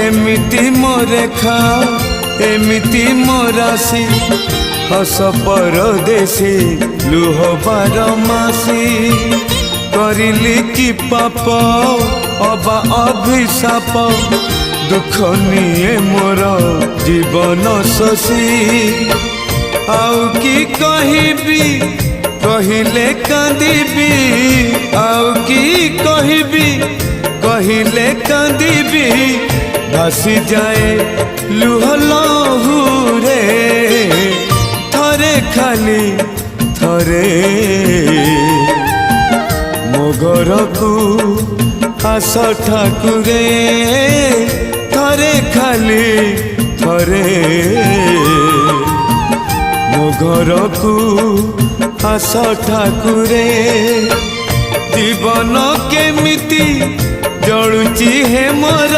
एमिति मोरेखा एमिति मोरासी हस परदेसी लुह बारमासी करिली कि पाप अबा अभिशाप दुख निये मोर जीवन शशी आउ कि कहबी कहिले कांदिबी आउ कि कहबी कहिले कांदिबी भासी जाए लुह लहुरे थरे खाली थरे मो घर को आस ठाकुरे थरे खाली थरे मो घर को आस ठाकुरे जीवन केमिति जलुची हे मोर।